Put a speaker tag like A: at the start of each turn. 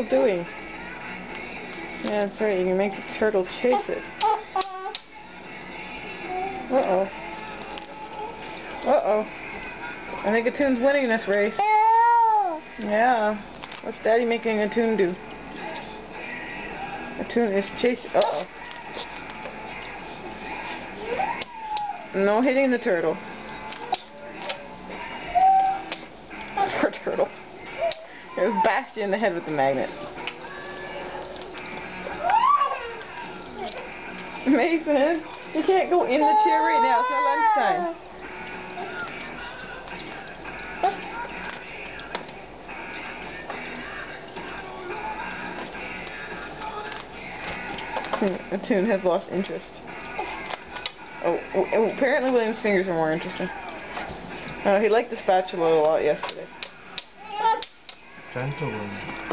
A: doing? Yeah, that's right. You can make the turtle chase it. Uh-oh. Uh-oh. I think Atoon's winning this race. Yeah. What's Daddy making Atoon do? Atoon is chasing. Uh-oh. No hitting the turtle. Poor turtle. It was bashed you in the head with the magnet. Mason, you can't go in the chair right now. It's not lunchtime. Atoon has lost interest. Oh, apparently William's fingers are more interesting. He liked the spatula a lot yesterday.
B: Gentle William.